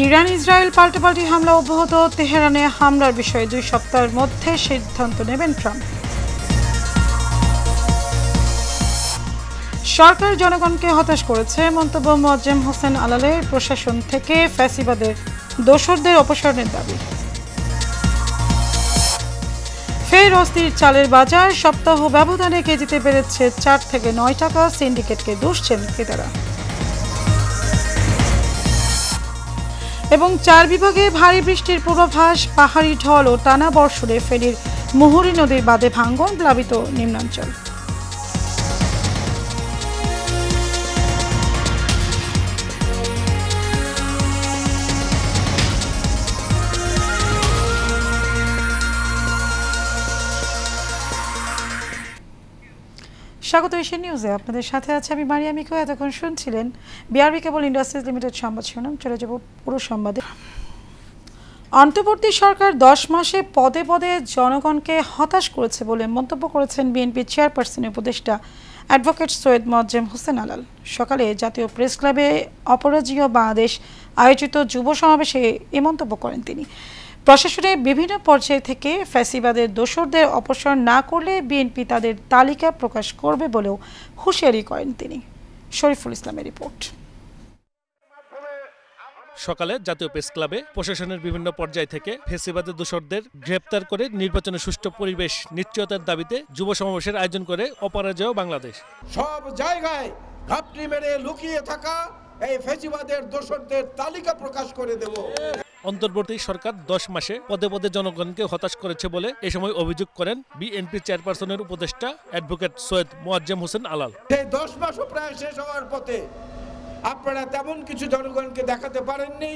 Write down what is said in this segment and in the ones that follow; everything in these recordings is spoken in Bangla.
ইরান ইসরায়েল পাল্টাপাল্টি হামলা অব্যাহত, তেহরানে হামলার বিষয়ে 2 সপ্তাহের মধ্যে সিদ্ধান্ত নেবেন ট্রাম্প। সরকার জনগণকে হতাশ করেছে, মন্তব্য মোয়াজ্জেম হোসেন আলালের। প্রশাসন থেকে ফ্যাসিবাদের দোসরদের অপসারণের দাবি। ফের অস্থির চালের বাজার, সপ্তাহ ব্যবধানে কেজিতে বেড়েছে 4 থেকে 9 টাকা। সিন্ডিকেটকে দুষছেন ক্রেতারা। এবং 4 বিভাগে ভারী বৃষ্টির পূর্বাভাস, পাহাড়ি ঢল ও টানা বর্ষণে ফেনীর মুহুরী নদীর বাঁধে ভাঙন, প্লাবিত নিম্নাঞ্চল। স্বাগত এশিয়ান নিউজে, আপনাদের সাথে আছে আমি মারিয়া মিকো। এতক্ষণ শুনছিলেন বিআরবি কেবল ইন্ডাস্ট্রিজ লিমিটেড সংবাদ শিরোনাম। চলে যাব পুরো সংবাদে। অন্তর্বর্তী সরকার 10 মাসে পদে পদে জনগণকে হতাশ করেছে বলে মন্তব্য করেছেন বিএনপি চেয়ারপারসনের উপদেষ্টা অ্যাডভোকেট সৈয়দ মোয়াজ্জেম হোসেন আলাল। সকালে জাতীয় প্রেস ক্লাবে অপরাজেয় বাংলাদেশ আয়োজিত যুব সমাবেশে এ মন্তব্য করেন তিনি। প্রশাসনের বিভিন্ন পর্যায় থেকে ফ্যাসিবাদের দোসরদের অপসারণ না করলে বিএনপি তাদের তালিকা প্রকাশ করবে বলেও হুঁশিয়ারি করেন তিনি। শরীফুল ইসলামের রিপোর্ট। সকালে জাতীয় প্রেস ক্লাবে প্রশাসনের বিভিন্ন পর্যায় থেকে ফ্যাসিবাদের দোসরদের গ্রেপ্তার করে নির্বাচনে সুষ্ঠু পরিবেশ নিশ্চয়তার দাবিতে যুব সমাবেশের আয়োজন করে অপরাজেয় বাংলাদেশ। সব জায়গায় ঘাপটি মেরে লুকিয়ে থাকা এই ফ্যাসিবাদের দোসরদের তালিকা প্রকাশ করে দেব। অন্তর্বর্তী সরকার 10 মাসে পদে পদে জনগণকে হতাশ করেছে বলে এ সময় অভিযোগ করেন বিএনপি চেয়ারপারসনের উপদেষ্টা অ্যাডভোকেট সৈয়দ মোয়াজ্জেম হোসেন আলাল। এই 10 মাসও প্রায় শেষ হওয়ার পথে আপনারা তেমন কিছু জনগণকে দেখাতে পারেননি।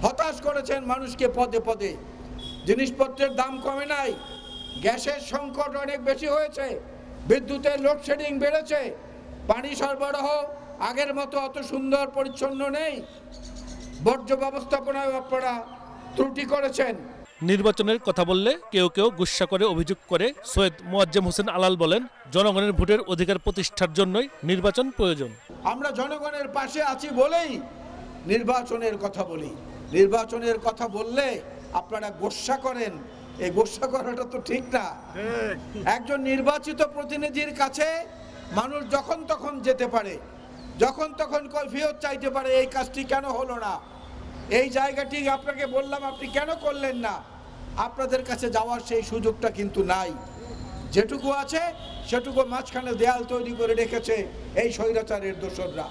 হতাশ করেছেন মানুষকে পদে পদে। জিনিসপত্রের দাম কমে নাই, গ্যাসের সংকট অনেক বেশি হয়েছে, বিদ্যুতের লোডশেডিং বেড়েছে, পানি সরবরাহ আগের মতো অত সুন্দর পরিচ্ছন্ন নেই, বর্জ্য ব্যবস্থাপনায় আপনারা ত্রুটি করেছেন। নির্বাচনের কথা বললে কেউ কেউ গুস্সা করে অভিযোগ করে সৈয়দ মোয়াজ্জেম হোসেন আলাল বলেন, জনগণের ভোটের অধিকার প্রতিষ্ঠার জন্যই নির্বাচন প্রয়োজন। আমরা জনগণের পাশে আছি বলেই নির্বাচনের কথা বলি। নির্বাচনের কথা বললে আপনারা গোস্সা করেন, এই গোস্সা করাটা তো ঠিক না। একজন নির্বাচিত প্রতিনিধির কাছে মানুষ যখন তখন যেতে পারে, যখন তখন কৈফিয়ত চাইতে পারে এই কাজটি কেন হলো না, এই জায়গাটি আপনাকে বললাম আপনি কেন করলেন না। আপনাদের কাছে যাওয়ার সেই সুযোগটা কিন্তু নাই। যেটুকু আছে সেটুকু মাঝখানে দেয়াল তৈরি করে রেখেছে এই স্বৈরাচারের দোসররা।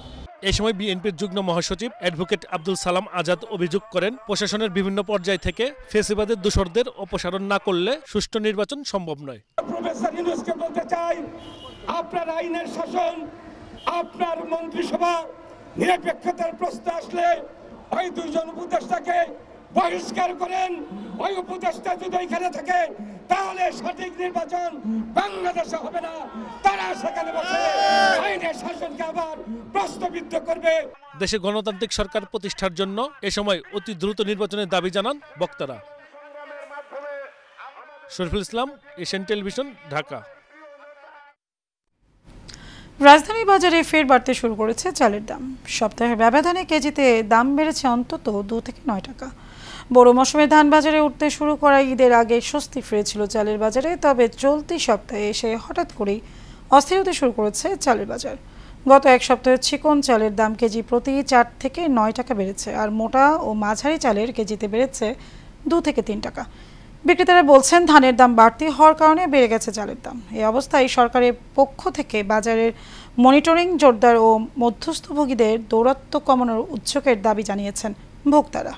এই সময় বিএনপির যুগ্ম মহাসচিব অ্যাডভোকেট আব্দুল সালাম আজাদ অভিযোগ করেন, প্রশাসনের বিভিন্ন পর্যায় থেকে ফ্যাসিবাদের দোসরদের অপসারণ না করলে সুষ্ঠু নির্বাচন সম্ভব নয়। প্রফেসর ইউনূসকে বলতে চাই, আপনার আইনের শাসন, আপনার মন্ত্রিসভা নিরপেক্ষতার প্রশ্ন আসলে ওই 2 জন উপদেষ্টাকে বহিষ্কার করেন। ওই উপদেষ্টা যদি এখানে থাকে তাহলে সঠিক নির্বাচন বাংলাদেশে হবে না। তারা সেখানে বসে আইনের শাসনকে আবার প্রশ্নবিদ্ধ করবে। দেশে গণতান্ত্রিক সরকার প্রতিষ্ঠার জন্য এ সময় অতি দ্রুত নির্বাচনের দাবি জানান বক্তারা। Shariful Islam, Asian television, Dhaka. রাজধানী বাজারে ফের বাড়তে শুরু করেছে চালের দাম। সপ্তাহের ব্যবধানে কেজিতে দাম বেড়েছে অন্তত 2 থেকে 9 টাকা। বড় মৌসুমে ধান বাজারে উঠতে শুরু করা ঈদের আগে স্বস্তি ফিরেছিল চালের বাজারে, তবে চলতি সপ্তাহে এসে হঠাৎ করেই অস্থির হতে শুরু করেছে চালের বাজার। গত 1 সপ্তাহে চিকন চালের দাম কেজি প্রতি 4 থেকে 9 টাকা বেড়েছে, আর মোটা ও মাঝারি চালের কেজিতে বেড়েছে 2 থেকে 3 টাকা। বিক্রেতারা বলছেন, ধানের দাম বাড়তি হওয়ার কারণে বেড়ে গেছে চালের দাম। এই অবস্থায় সরকারের পক্ষ থেকে বাজারের মনিটরিং জোরদার ও মধ্যস্থভোগীদের দৌরাত্ম্য কমানোর উদ্যোগের দাবি জানিয়েছেন ভোক্তারা।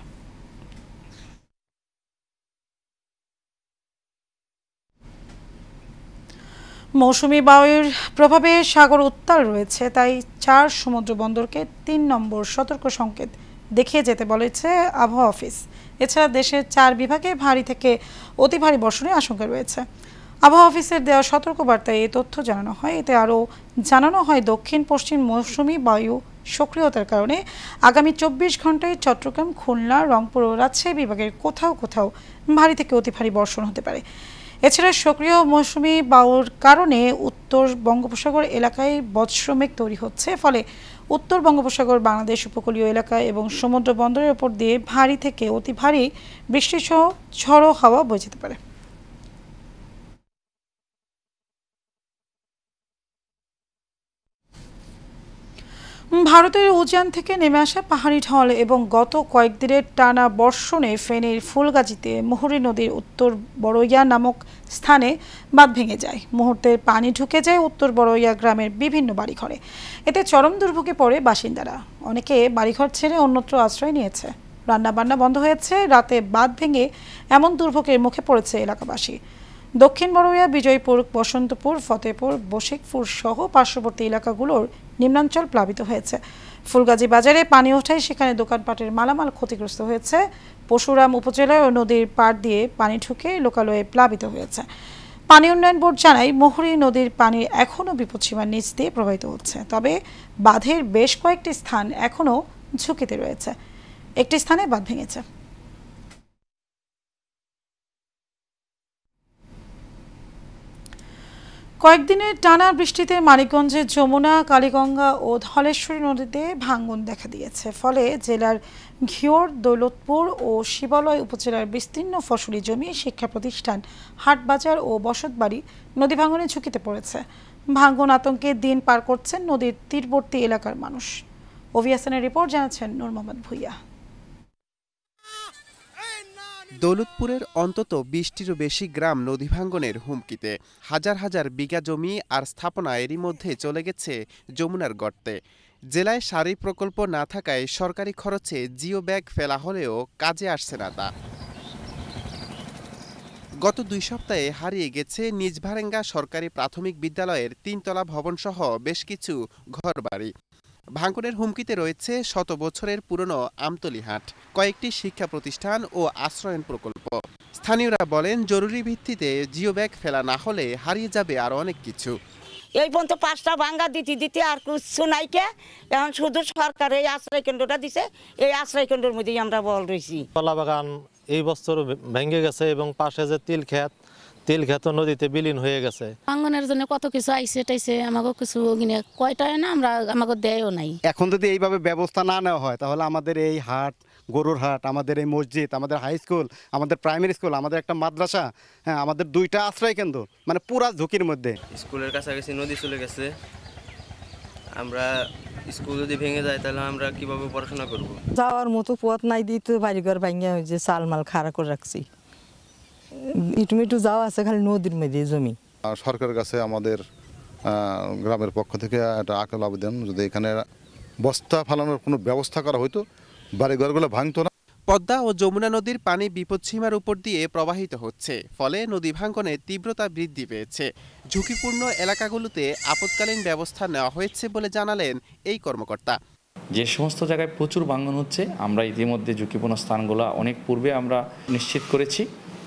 মৌসুমী বায়ুর প্রভাবে সাগর উত্তাল রয়েছে, তাই 4 সমুদ্র বন্দরকে 3 নম্বর সতর্ক সংকেত দেখিয়ে যেতে বলেছে আবহাওয়া অফিস। এছাড়া দেশের 4 বিভাগে ভারী থেকে অতি ভারী বর্ষণের আশঙ্কা রয়েছে। আবহাওয়া অফিসের দেওয়া সতর্কবার্তায় এই তথ্য জানানো হয়। এতে আরও জানানো হয়, দক্ষিণ পশ্চিম মৌসুমী বায়ু সক্রিয়তার কারণে আগামী 24 ঘন্টায় চট্টগ্রাম, খুলনা, রংপুর ও রাজশাহী বিভাগের কোথাও কোথাও ভারী থেকে অতি ভারী বর্ষণ হতে পারে। এছাড়া সক্রিয় মৌসুমি বায়ুর কারণে উত্তর বঙ্গোপসাগর এলাকায় বজ্রমেঘ তৈরি হচ্ছে, ফলে উত্তর বঙ্গোপসাগর, বাংলাদেশ উপকূলীয় এলাকা এবং সমুদ্র বন্দরের উপর দিয়ে ভারী থেকে অতি ভারী বৃষ্টিসহ ঝড়ো হাওয়া বয়ে যেতে পারে। ভারতের উজান থেকে নেমে আসা পাহাড়ি ঢল এবং গত কয়েকদিনের টানা বর্ষণে ফেনীর ফুলগাজীতে মুহুরী নদীর উত্তর বড়ইয়া নামক স্থানে বাঁধ ভেঙে যায়। মুহূর্তের পানি ঢুকে যায় উত্তর বড়ইয়া গ্রামের বিভিন্ন বাড়িঘরে। এতে চরম দুর্ভোগে পড়ে বাসিন্দারা। অনেকে বাড়িঘর ছেড়ে অন্যত্র আশ্রয় নিয়েছে। রান্নাবান্না বন্ধ হয়েছে। রাতে বাঁধ ভেঙে এমন দুর্ভোগের মুখে পড়েছে এলাকাবাসী। দক্ষিণ বড়ইয়া, বিজয়পুর, বসন্তপুর, ফতেপুর, বশিকপুর সহ পার্শ্ববর্তী এলাকাগুলোর নিম্নাঞ্চল প্লাবিত হয়েছে। ফুলগাজী বাজারে পানি ওঠায় সেখানে দোকানপাটের মালামাল ক্ষতিগ্রস্ত হয়েছে। পরশুরাম উপজেলায় নদীর পাড় দিয়ে পানি ঢুকে লোকালয়ে প্লাবিত হয়েছে। পানি উন্নয়ন বোর্ড জানায়, মুহুরী নদীর পানি এখনও বিপদসীমার নিচ দিয়ে প্রবাহিত হচ্ছে। তবে বাঁধের বেশ কয়েকটি স্থান এখনও ঝুঁকিতে রয়েছে। একটি স্থানে বাঁধ ভেঙেছে। কয়েকদিনের টানা বৃষ্টিতে মানিকগঞ্জের যমুনা, কালীগঙ্গা ও ধলেশ্বরী নদীতে ভাঙন দেখা দিয়েছে। ফলে জেলার ঘিওর, দৌলতপুর ও শিবালয় উপজেলার বিস্তীর্ণ ফসলি জমি, শিক্ষা প্রতিষ্ঠান, হাটবাজার ও বসতবাড়ি নদী ভাঙনের ঝুঁকিতে পড়েছে। ভাঙন আতঙ্কে দিন পার করছেন নদীর তীরবর্তী এলাকার মানুষ। ওভিয়াসনের রিপোর্ট জানাচ্ছেন নূর মোহাম্মদ ভুইয়া। দৌলতপুরের অন্তত 20টিরও বেশি গ্রাম নদী ভাঙ্গনের হুমকিতে। হাজার হাজার বিঘা জমি আর স্থাপনা এরই মধ্যে চলে গেছে যমুনার গর্তে। জেলায় সারি প্রকল্প না থাকায় সরকারি খরচে জিও ব্যাগ ফেলা হলেও কাজে আসছে না তা। গত 2 সপ্তাহে হারিয়ে গেছে নিজভারেঙ্গা সরকারি প্রাথমিক বিদ্যালয়ের 3তলা ভবনসহ বেশ কিছু ঘরবাড়ি। ভাঙনের হুমকিতে রয়েছে 100 বছরের পুরনো আমতলী হাট, কয়েকটি শিক্ষা প্রতিষ্ঠান ও আশ্রয়ন প্রকল্প। স্থানীয়রা বলেন, জরুরি ভিত্তিতে জিও ব্যাগ ফেলা না হলে হারিয়ে যাবে আরো অনেক কিছু। এই পর্যন্ত 5টা ভাঙ্গা দিতে আর কিছু নাইকে, এখন শুধু সরকার এই আশ্রয় কেন্দ্রটা দিছে। এই আশ্রয় কেন্দ্রের মধ্যেই আমরা বল রয়েছি। কলা বাগান এই বছর ভেঙে গেছে এবং পাশে যে তিল ক্ষেত নদীতে বিলীন হয়ে গেছে। ভাঙনের জন্য কত কিছু আইসে টাইছে, আমাকে কিছু কয়টায় না আমরা আমাকে দেয়ও নাই। এখন যদি এইভাবে ব্যবস্থা না নেওয়া হয় তাহলে আমাদের এই হাট, গরুর হাট, আমাদের এই মসজিদ, আমাদের হাই স্কুল, আমাদের প্রাইমারি স্কুল, আমাদের একটা মাদ্রাসা, হ্যাঁ, আমাদের 2টা আশ্রয় কেন্দ্র মানে পুরা ঝুঁকির মধ্যে। স্কুলের কাছাকাছি নদী চলে গেছে। আমরা স্কুল যদি ভেঙে যায় তাহলে আমরা কিভাবে পড়াশোনা করব? যাওয়ার মতো পথ নাই, দিতে বাড়িঘর ভাঙিয়া যে চালমাল খাড়া করে রাখছি। ইটুমিটু যাওয়া আছে খালি নদীর মধ্যে জমি। সরকারের কাছে আমাদের গ্রামের পক্ষ থেকে একটা আকুল আবেদন, যদি এখানে বস্তা ফালানোর কোনো ব্যবস্থা করা হতো, বাড়িঘরগুলো ভাঙতো না। পদ্মা ও যমুনা নদীর পানি বিপদসীমার উপর দিয়ে প্রবাহিত হচ্ছে, ফলে নদী ভাঙনের তীব্রতা বৃদ্ধি পেয়েছে। ঝুঁকিপূর্ণ এলাকাগুলোতে আপৎকালীন ব্যবস্থা নেওয়া হয়েছে বলে জানালেন এই কর্মকর্তা। যে সমস্ত জায়গায় প্রচুর ভাঙন হচ্ছে, আমরা ইতিমধ্যে ঝুঁকিপূর্ণ স্থানগুলো অনেক পূর্বে আমরা নিশ্চিত করেছি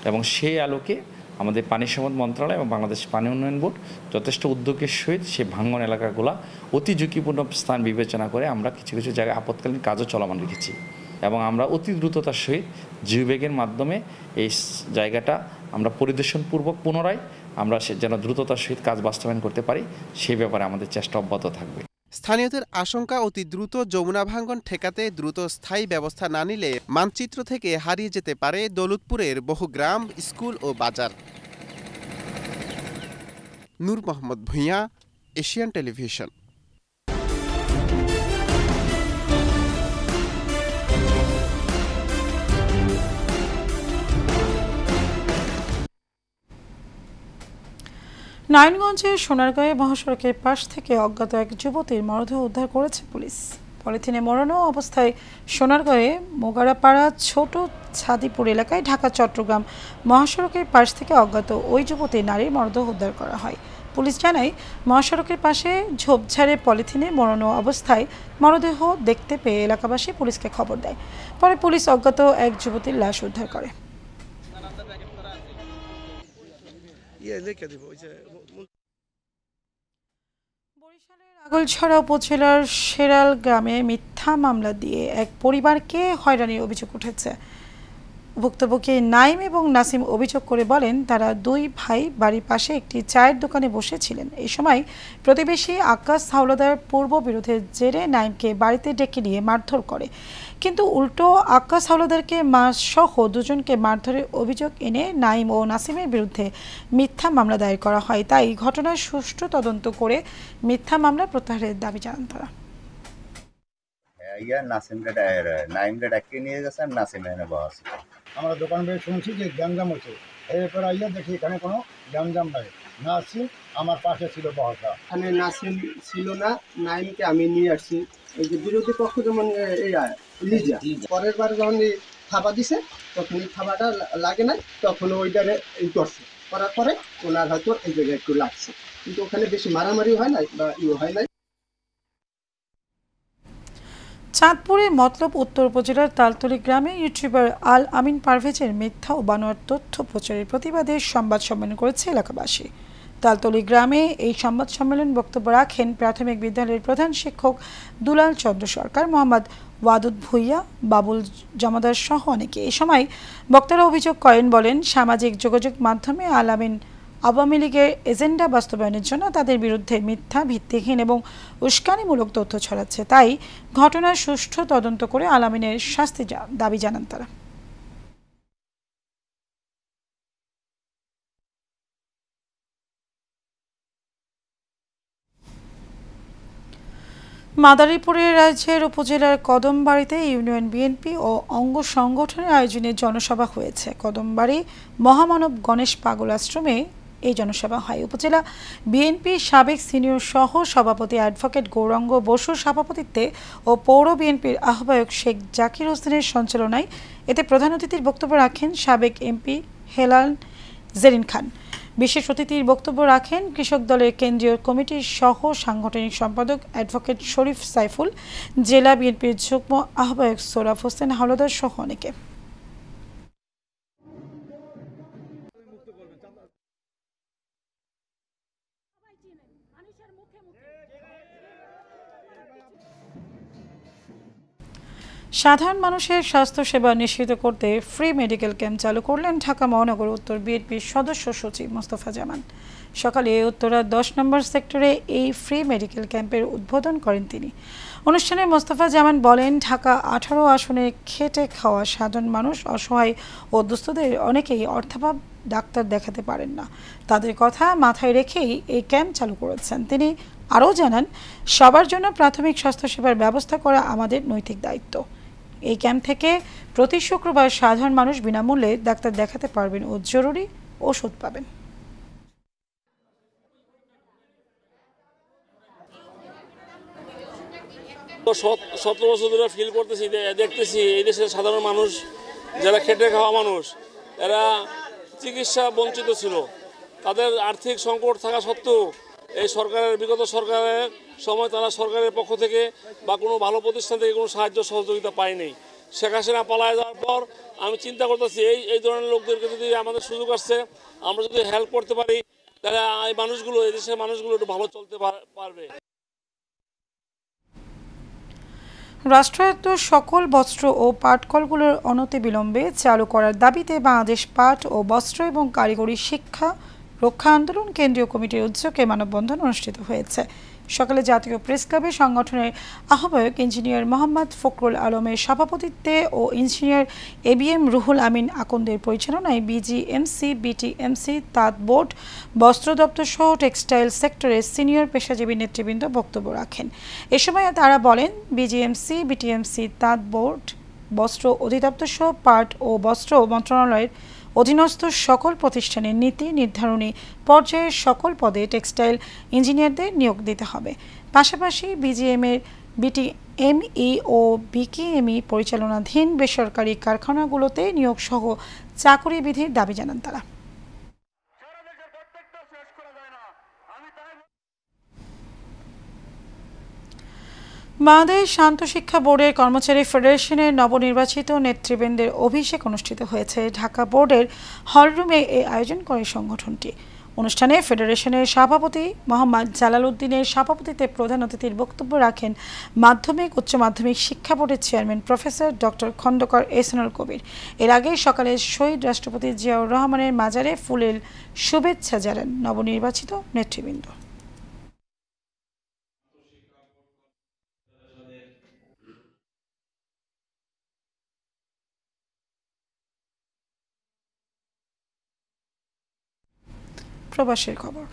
এবং সেই আলোকে আমাদের পানি সম্পদ মন্ত্রণালয় এবং বাংলাদেশ পানি উন্নয়ন বোর্ড যথেষ্ট উদ্যোগের সহিত সেই ভাঙন এলাকাগুলো অতি ঝুঁকিপূর্ণ স্থান বিবেচনা করে আমরা কিছু কিছু জায়গায় আপৎকালীন কাজও চলমান রেখেছি এবং আমরা অতি দ্রুততার সহিত জিও ব্যাগের মাধ্যমে এই জায়গাটা আমরা পরিদর্শনপূর্বক পুনরায় আমরা যেন দ্রুততার সহিত কাজ বাস্তবায়ন করতে পারি, সেই ব্যাপারে আমাদের চেষ্টা অব্যাহত থাকবে। স্থানীয়দের আশঙ্কা, অতি দ্রুত যমুনা ভাঙন ঠেকাতে দ্রুত স্থায়ী ব্যবস্থা না নিলে মানচিত্র থেকে হারিয়ে যেতে পারে দৌলতপুরের বহু গ্রাম, স্কুল ও বাজার। নূর মোহাম্মদ ভুঁইয়া, এশিয়ান টেলিভিশন। নারায়ণগঞ্জের সোনারগাঁয়ে মহাসড়কের পাশ থেকে অজ্ঞাত এক যুবতীর মরদেহ উদ্ধার করেছে পুলিশ। পলিথিনে মোড়ানো অবস্থায় সোনারগাঁয়ে মোগারাপাড়া ছোট ছাদিপুর এলাকায় ঢাকা চট্টগ্রাম মহাসড়কের পাশ থেকে অজ্ঞাত ওই যুবতীর নারীর মরদেহ উদ্ধার করা হয়। পুলিশ জানায়, মহাসড়কের পাশে ঝোপঝাড়ে পলিথিনে মোড়ানো অবস্থায় মরদেহ দেখতে পেয়ে এলাকাবাসী পুলিশকে খবর দেয়। পরে পুলিশ অজ্ঞাত এক যুবতীর লাশ উদ্ধার করে। বরিশালের আগলছড়া উপজেলার শেরাল গ্রামে মিথ্যা মামলা দিয়ে এক পরিবারকে হয়রানির অভিযোগ উঠেছে। ভুক্তভোগী নাইম এবং নাসিম অভিযোগ করে বলেন তারা দুই ভাই বাড়ির পাশে একটি চায়ের দোকানে বসেছিলেন। এই সময় প্রতিবেশী আকাশ হাওলাদার পূর্ব বিরোধের জেরে নাইমকে বাড়িতে ডেকে নিয়ে মারধর করে, কিন্তু উল্টো আকাশ হাওলাদারকে সহ দুজনকে মারধরের অভিযোগ এনে নাইম ও নাসিমের বিরুদ্ধে মিথ্যা মামলা দায়ের করা হয়। তাই ঘটনার সুষ্ঠু তদন্ত করে মিথ্যা মামলা প্রত্যাহারের দাবি জানান তারা। নাইমকে ডাকিয়ে নিয়ে গেছেন, নাসিম এনে বসে। আমরা দোকান বের শুনছি যে গ্যাঞ্জাম হচ্ছে, এরপর আইয়া দেখি এখানে কোনো গ্যাঞ্জাম নাই। নাসিম আমার পাশে ছিল বসা, এখানে নাসিম ছিল না, নাইমকে আমি নিয়ে আসছি। এই যে বিরোধী পক্ষ যেমন লিজা পরের বার যখন থাবা দিছে তখন এই থাবাটা লাগে নাই, তখন ওইটারে করছে, করার পরে ওনার হয়তো এই জায়গায় একটু লাগছে, কিন্তু ওখানে বেশি মারামারি হয় নাই বা হয় নাই। চাঁদপুরে মতলব উত্তর উপজেলার তালতলী গ্রামে ইউটিউবার আল আমিন পারভেজের মিথ্যা ও বানোয়ার তথ্য প্রচারের প্রতিবাদে সংবাদ সম্মেলন করেছে এলাকাবাসী। তালতলী গ্রামে এই সংবাদ সম্মেলন বক্তব্য রাখেন প্রাথমিক বিদ্যালয়ের প্রধান শিক্ষক দুলাল চন্দ্র সরকার, মোহাম্মদ ওয়াদুদ ভুইয়া, বাবুল জমাদার সহ অনেকে। এই সময় বক্তারা অভিযোগ করেন, বলেন সামাজিক যোগাযোগ মাধ্যমে আল আমিন আওয়ামী লীগের এজেন্ডা বাস্তবায়নের জন্য তাদের বিরুদ্ধে মিথ্যা, ভিত্তিহীন এবং উস্কানিমূলক তথ্য ছড়াচ্ছে। তাই ঘটনার সুষ্ঠু তদন্ত করে আল আমিনের শাস্তি দাবি জানান তারা। মাদারীপুরের রাজ্যের উপজেলার কদমবাড়িতে ইউনিয়ন বিএনপি ও অঙ্গ সংগঠনের আয়োজনে জনসভা হয়েছে। কদমবাড়ি মহামানব গণেশ পাগল আশ্রমে এই জনসভা হয়। উপজেলা বিএনপি সাবেক সিনিয়র সহ সভাপতি অ্যাডভোকেট গৌরাঙ্গ বসুর সভাপতিত্বে ও পৌর বিএনপির আহ্বায়ক শেখ জাকির হোসেনের সঞ্চালনায় এতে প্রধান অতিথির বক্তব্য রাখেন সাবেক এমপি হেলাল জেরিন খান। বিশেষ অতিথির বক্তব্য রাখেন কৃষক দলের কেন্দ্রীয় কমিটির সহ সাংগঠনিক সম্পাদক অ্যাডভোকেট শরীফ সাইফুল, জেলা বিএনপির যুগ্ম আহ্বায়ক সোরাফ হোসেন হাওলাদার সহ অনেকে। সাধারণ মানুষের স্বাস্থ্যসেবা নিশ্চিত করতে ফ্রি মেডিকেল ক্যাম্প চালু করলেন ঢাকা মহানগর উত্তর বিএনপির সদস্য সচিব মোস্তফা জামান। সকালে উত্তরা 10 নম্বর সেক্টরে এই ফ্রি মেডিকেল ক্যাম্পের উদ্বোধন করেন তিনি। অনুষ্ঠানে মোস্তফা জামান বলেন, ঢাকা 18 আসনে খেটে খাওয়া সাধারণ মানুষ, অসহায় ও দুস্থদের অনেকেই অর্থাভাব ডাক্তার দেখাতে পারেন না। তাদের কথা মাথায় রেখেই এই ক্যাম্প চালু করেছেন তিনি। আরও জানান, সবার জন্য প্রাথমিক স্বাস্থ্যসেবার ব্যবস্থা করা আমাদের নৈতিক দায়িত্ব। এই ক্যাম্প থেকে প্রতি শুক্রবার সাধারণ মানুষ বিনামূল্যে ডাক্তার দেখাতে পারবেন ও জরুরি ওষুধ পাবেন। 17 বছর ধরে ফিল করতেছি, দেখতেছি এই দেশের সাধারণ মানুষ যারা খেটে খাওয়া মানুষ, এরা চিকিৎসা বঞ্চিত ছিল। তাদের আর্থিক সংকট থাকা সত্ত্বেও এই সরকারের, বিগত সরকারের সময় তারা সরকারের পক্ষ থেকে বা কোনো ভালো প্রতিষ্ঠান থেকে কোনো সাহায্য সহযোগিতা পায়নি। শেখ হাসিনা পালায় যাওয়ার পর আমি চিন্তা করতেছি এই ধরনের লোকদেরকে যদি আমাদের সুযোগ আসছে, আমরা যদি হেল্প করতে পারি, তাহলে এই মানুষগুলো, এই দেশের মানুষগুলো একটু ভালো চলতে পারবে। রাষ্ট্রায়ত্ত সকল বস্ত্র ও পাটকলগুলোর অনতিবিলম্বে চালু করার দাবিতে বাংলাদেশ পাট ও বস্ত্র এবং কারিগরি শিক্ষা রক্ষা আন্দোলন কেন্দ্রীয় কমিটির উদ্যোগে মানববন্ধন অনুষ্ঠিত হয়েছে। সকালে জাতীয় প্রেস ক্লাবে সংগঠনের আহ্বায়ক ইঞ্জিনিয়ার মোহাম্মদ ফখরুল আলমের সভাপতিত্বে ও ইঞ্জিনিয়ার এবিএম রুহুল আমিন আকন্দের পরিচালনায় বিজিএমসি, বিটিএমসি, তাঁত বোর্ড, বস্ত্র দপ্তর সহ টেক্সটাইল সেক্টরের সিনিয়র পেশাজীবী নেতৃবৃন্দ বক্তব্য রাখেন। এ সময় তারা বলেন, বিজিএমসি, বিটিএমসি, তাঁত বোর্ড, বস্ত্র অধিদপ্তর সহ পাট ও বস্ত্র মন্ত্রণালয়ের অধীনস্থ সকল প্রতিষ্ঠানের নীতি নির্ধারণী পর্যায়ের সকল পদে টেক্সটাইল ইঞ্জিনিয়ারদের নিয়োগ দিতে হবে। পাশাপাশি বিজিএমের বিটিএমই ও বিকেএমই পরিচালনাধীন বেসরকারি কারখানাগুলোতে নিয়োগ সহ চাকরি বিধির দাবি জানান তারা। বাংলাদেশ শান্ত শিক্ষা বোর্ডের কর্মচারী ফেডারেশনের নবনির্বাচিত নেতৃবৃন্দের অভিষেক অনুষ্ঠিত হয়েছে। ঢাকা বোর্ডের হলরুমে এই আয়োজন করে সংগঠনটি। অনুষ্ঠানে ফেডারেশনের সভাপতি মোহাম্মদ জালাল উদ্দিনের সভাপতিত্বে প্রধান অতিথির বক্তব্য রাখেন মাধ্যমিক উচ্চ মাধ্যমিক শিক্ষা বোর্ডের chairman professor doctor Khondokar Ehsanul Kabir. এর আগে সকালে শহীদ রাষ্ট্রপতি জিয়াউর রহমানের মাজারে ফুলের শুভেচ্ছা জানান নবনির্বাচিত নেতৃবৃন্দ। প্রবাসের খবর।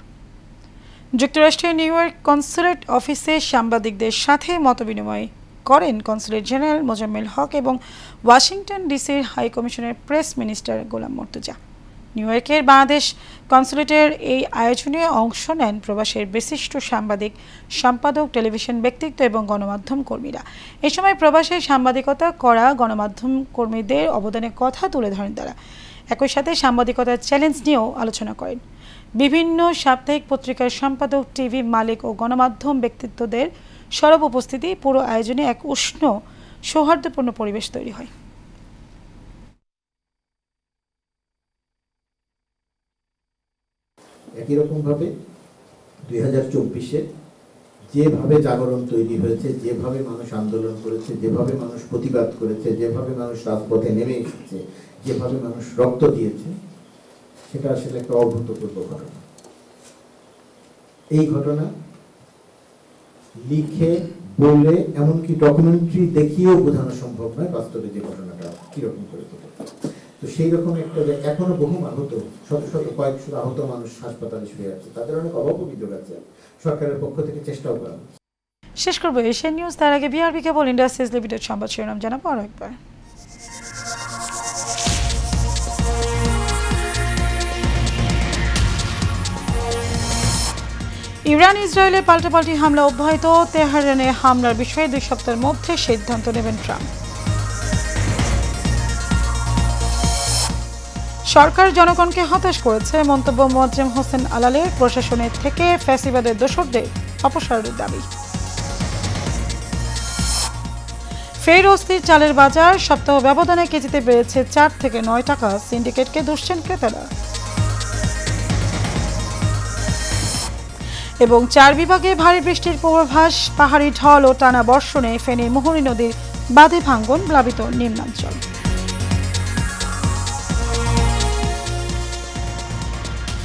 যুক্তরাষ্ট্রের নিউ ইয়র্ক কনসুলেট অফিসে সাংবাদিকদের সাথে মতবিনিময় করেন কনসুলেট জেনারেল মোজাম্মেল হক এবং ওয়াশিংটন ডিসির হাই কমিশনের প্রেস মিনিস্টার গোলাম মর্তুজা। নিউ ইয়র্কের বাংলাদেশ কনসুলেটের এই আয়োজনে অংশ নেন প্রবাসের বিশিষ্ট সাংবাদিক, সম্পাদক, টেলিভিশন ব্যক্তিত্ব এবং গণমাধ্যম কর্মীরা। এই সময় প্রবাসে সাংবাদিকতা করা গণমাধ্যম কর্মীদের অবদানের কথা তুলে ধরেন তারা। একই সাথে সাংবাদিকতার চ্যালেঞ্জ নিয়েও আলোচনা করেন। বিভিন্ন সাপ্তাহিক পত্রিকার সম্পাদক, টিভি মালিক ও গণমাধ্যম ব্যক্তিত্বদের সরব উপস্থিতি পুরো আয়োজনে এক উষ্ণ সৌহার্দ্যপূর্ণ পরিবেশ তৈরি হয়। একই রকমভাবে 2024-এ যেভাবে জাগরণ তৈরি হয়েছে, যেভাবে মানুষ আন্দোলন করেছে, যেভাবে মানুষ প্রতিবাদ করেছে, যেভাবে মানুষ রাজপথে নেমে এসেছে, যেভাবে মানুষ রক্ত দিয়েছে, সেটা আসলে একটা অভূতপূর্ব ঘটনা। এই ঘটনা লিখে, বলে, এমনকি ডকুমেন্টারি দেখিয়েও বোঝানো সম্ভব নয় বাস্তবে যে ঘটনাটা কিরকম করে ঘটে। তো সেই রকম একটা এখনো বহু আহত, শত শত কয়েকশো আহত মানুষ হাসপাতালে শুয়ে আছে, তাদের অনেক অভাব অভিযোগ আছে, সরকারের পক্ষ থেকে চেষ্টাও করা। শেষ করবো এশিয়ান নিউজ, তার আগে বিআরবি কেবল ইন্ডাস্ট্রিজ লিমিটেড সংবাদ শিরোনাম জানাবো আরো একবার। ইরান ইসরায়েলে পাল্টাপাল্টি হামলা অব্যাহত, তেহরানে হামলার বিষয়ে 2 সপ্তাহের মধ্যে সিদ্ধান্ত নেবেন ট্রাম্প। সরকার জনগণকে হতাশ করেছে, মন্তব্য মোয়াজ্জেম হোসেন আলালের। প্রশাসনের থেকে ফ্যাসিবাদের দোসরদের অপসারণের দাবি। ফের অস্থির চালের বাজার, সপ্তাহ ব্যবধানে কেজিতে বেড়েছে 4 থেকে 9 টাকা। সিন্ডিকেটকে দুষছেন ক্রেতারা। এবং 4 বিভাগে ভারী বৃষ্টির পূর্বাভাস, পাহাড়ি ঢল ও টানা বর্ষণে ফেনীর মুহুরী নদীর বাঁধে ভাঙ্গন, প্লাবিত নিম্নাঞ্চল।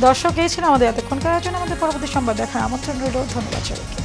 দর্শক, এই ছিল আমাদের এতক্ষণকার আয়োজন। আমাদের পরবর্তী সংবাদ দেখার আমন্ত্রণ রইল। ধন্যবাদ সবাইকে।